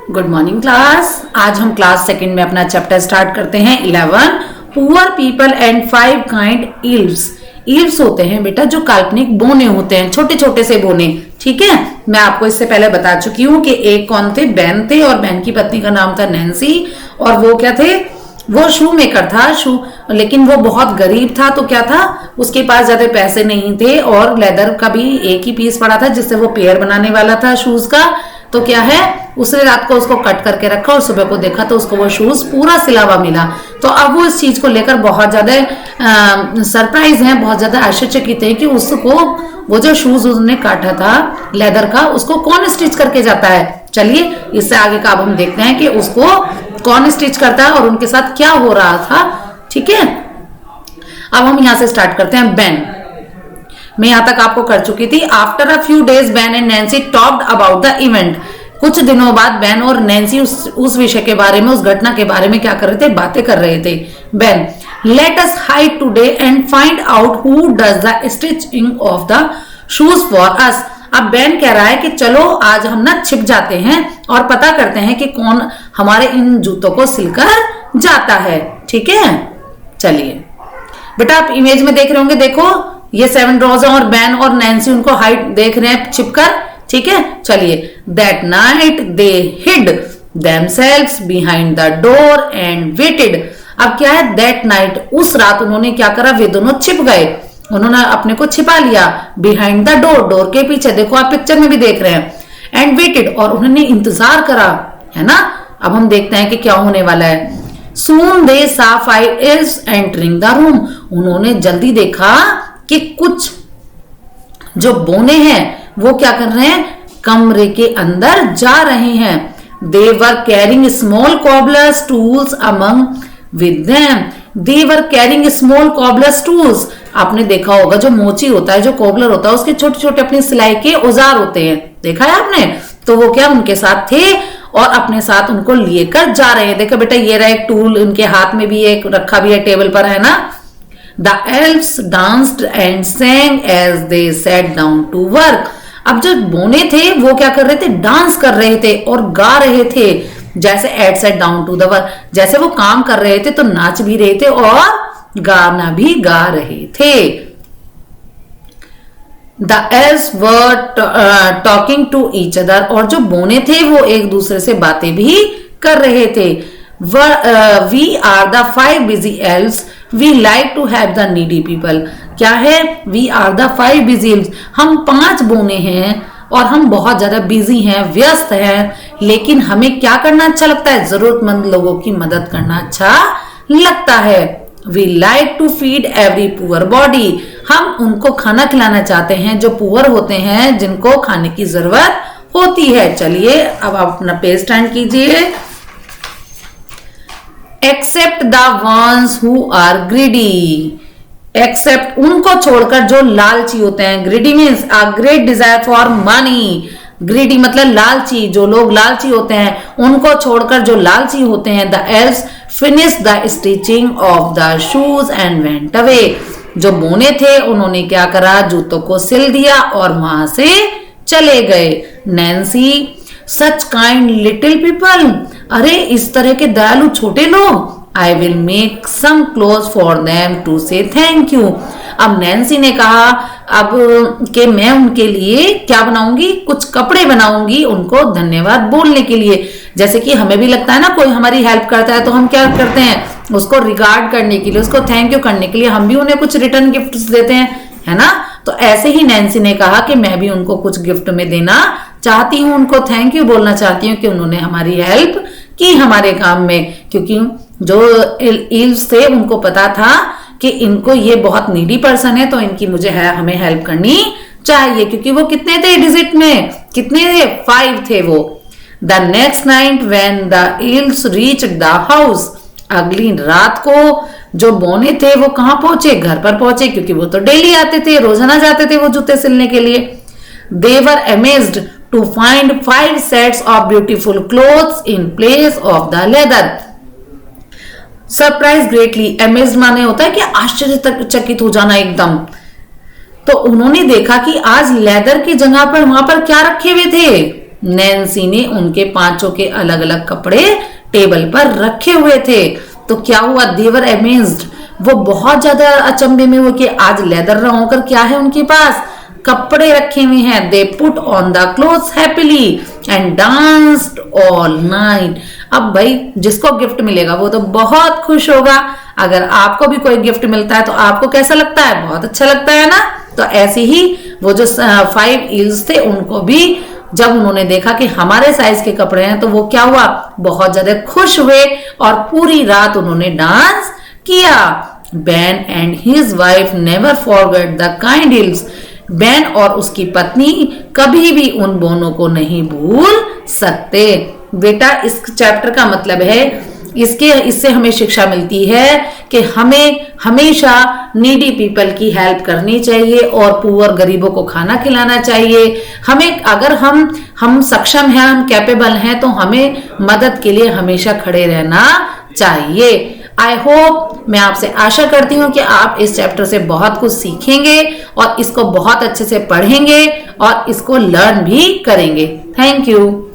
Good morning class. आज हम class second में अपना चैप्टर स्टार्ट करते हैं 11 पुअर पीपल एंड 5 काइंड ईल्व्स। ईल्व्स होते हैं बेटा जो काल्पनिक बोने होते हैं, छोटे छोटे से बोने। ठीक है, मैं आपको इससे पहले बता चुकी हूँ कि एक कौन थे, बेन थे, और बेन की पत्नी का नाम था नैन्सी। और वो क्या थे, वो शू मेकर था, लेकिन वो बहुत गरीब था। तो क्या था, उसके पास ज्यादा पैसे नहीं थे और लेदर का भी एक ही पीस पड़ा था जिससे वो पेयर बनाने वाला था शूज का। तो क्या है, उसने रात को उसको कट करके रखा और सुबह को देखा तो उसको वो शूज पूरा सिला हुआ मिला। तो अब वो इस चीज को लेकर बहुत ज्यादा सरप्राइज है, बहुत ज्यादा आश्चर्यचकित है कि उसको वो जो शूज उसने काटा था लेदर का, उसको कौन स्टिच करके जाता है। चलिए इससे आगे का अब हम देखते हैं कि उसको कौन स्टिच करता है और उनके साथ क्या हो रहा था। ठीक है, अब हम यहां से स्टार्ट करते हैं। बेन, मैं यहां तक आपको कर चुकी थी। After a few days Ben and Nancy talked about the event. कुछ दिनों बाद बेन और नैन्सी उस विषय के बारे में, उस घटना के बारे में क्या कर रहे थे, बातें कर रहे थे। Ben, let us hide today and find out who does the stitching of the shoes for us. अब बेन कह रहा है कि चलो आज हम ना छिप जाते हैं और पता करते हैं कि कौन हमारे इन जूतों को सिलकर जाता है। ठीक है, चलिए बेटा आप इमेज में देख रहे होंगे, देखो ये 7 ड्रॉज है और बेन और नैन्सी उनको हाइड देख रहे हैं छिपकर। ठीक है, चलिए। That night they hid themselves behind the door and waited. अब क्या है, दैट नाइट, उस रात उन्होंने क्या करा, वे दोनों छिप गए, उन्होंने अपने को छिपा लिया बिहाइंड द डोर, डोर के पीछे। देखो आप पिक्चर में भी देख रहे हैं। एंड वेटेड, और उन्होंने इंतजार करा, है ना। अब हम देखते हैं कि क्या होने वाला है। Soon they saw 5 elves entering the room. उन्होंने जल्दी देखा कि कुछ जो बोने हैं वो क्या कर रहे हैं, कमरे के अंदर जा रहे हैं। They were carrying small cobbler's tools among with them. They were carrying small cobbler's tools. आपने देखा होगा जो मोची होता है, जो कोबलर होता है, उसके छोटे छोटे अपनी सिलाई के औजार होते हैं, देखा है आपने। तो वो क्या उनके साथ थे और अपने साथ उनको लेकर जा रहे हैं। देखो बेटा ये रहा एक टूल, उनके हाथ में भी एक रखा भी है टेबल पर, है ना। The elves danced and sang as they sat down to work. अब जो बोने थे वो क्या कर रहे थे, डांस कर रहे थे और गा रहे थे, जैसे at set down to the work, जैसे वो काम कर रहे थे तो नाच भी रहे थे और गाना भी गा रहे थे। The elves were talking to each other. और जो बोने थे वो एक दूसरे से बातें भी कर रहे थे। We are the 5 busy elves. We like to have the needy people. क्या है, We are the 5 busy elves. हम 5 बोने हैं और हम बहुत ज्यादा बिजी हैं, व्यस्त हैं, लेकिन हमें क्या करना अच्छा लगता है, जरूरतमंद लोगों की मदद करना अच्छा लगता है। We like to feed every poor body. हम उनको खाना खिलाना चाहते हैं जो पुअर होते हैं, जिनको खाने की जरूरत होती है। चलिए अब आप अपना पेज टर्न कीजिए। Except the ones who are greedy. Except उनको छोड़कर जो लालची होते हैं। Greedy means a great desire for money. Greedy मतलब लालची, जो लोग लालची होते हैं उनको छोड़कर जो लालची होते हैं। The elves finished the stitching of the shoes and went away. जो बोने थे उन्होंने क्या करा, जूतों को सिल दिया और वहां से चले गए। Nancy, such kind little people, अरे इस तरह के दयालु छोटे लोग। I will make some cloth for them to say thank you. अब नैन्सी ने कहा अब कि मैं उनके लिए क्या बनाऊंगी, कुछ कपड़े बनाऊंगी उनको धन्यवाद बोलने के लिए। जैसे कि हमें भी लगता है ना, कोई हमारी हेल्प करता है तो हम क्या करते हैं, उसको रिगार्ड करने के लिए, उसको थैंक यू करने के लिए हम भी उन्हें कुछ रिटर्न गिफ्ट देते हैं, है ना। तो ऐसे ही नैन्सी ने कहा कि मैं भी उनको कुछ गिफ्ट में देना चाहती हूँ, उनको थैंक यू बोलना चाहती हूँ कि उन्होंने हमारी हेल्प की हमारे काम में। क्योंकि जो ईल्व्स थे उनको पता था कि इनको ये बहुत नीडी पर्सन है तो इनकी मुझे हमें हेल्प करनी चाहिए। क्योंकि वो कितने थे डिजिट में, कितने थे, 5 थे वो। The next night when the elves reached the house, अगली रात को जो बोने थे वो कहां पहुंचे, घर पर पहुंचे, क्योंकि वो तो डेली आते थे, रोजाना जाते थे वो जूते सिलने के लिए। They were amazed to find 5 sets of beautiful clothes in place of the leather. Surprise greatly, amazed माने होता है कि आश्चर्यचकित हो जाना एकदम। तो उन्होंने देखा कि आज लेदर की जगह पर वहां पर क्या रखे हुए थे, नैन्सी ने उनके पांचों के अलग अलग कपड़े टेबल पर रखे हुए थे। तो क्या हुआ, देवर अमेज्ड, वो बहुत ज्यादा अचंभे में हुए कि आज लेदर रहा होकर क्या है उनके पास, कपड़े रखे हुए हैं। They put on the clothes happily and danced all night. अब भाई जिसको गिफ्ट मिलेगा वो तो बहुत खुश होगा। अगर आपको भी कोई गिफ्ट मिलता है तो आपको कैसा लगता है, बहुत अच्छा लगता है ना। तो ऐसे ही वो जो 5 ईल्स थे उनको भी जब उन्होंने देखा कि हमारे साइज के कपड़े हैं तो वो क्या हुआ, बहुत ज्यादा खुश हुए और पूरी रात उन्होंने डांस किया। Ben and his wife never forget the kind elves. Ben और उसकी पत्नी कभी भी उन बोनों को नहीं भूल सकते। बेटा इस चैप्टर का मतलब है, इससे हमें शिक्षा मिलती है कि हमें हमेशा नीडी पीपल की हेल्प करनी चाहिए और पुअर गरीबों को खाना खिलाना चाहिए। हमें अगर हम सक्षम हैं, हम कैपेबल हैं, तो हमें मदद के लिए हमेशा खड़े रहना चाहिए। आई होप, मैं आपसे आशा करती हूँ कि आप इस चैप्टर से बहुत कुछ सीखेंगे और इसको बहुत अच्छे से पढ़ेंगे और इसको लर्न भी करेंगे। Thank you.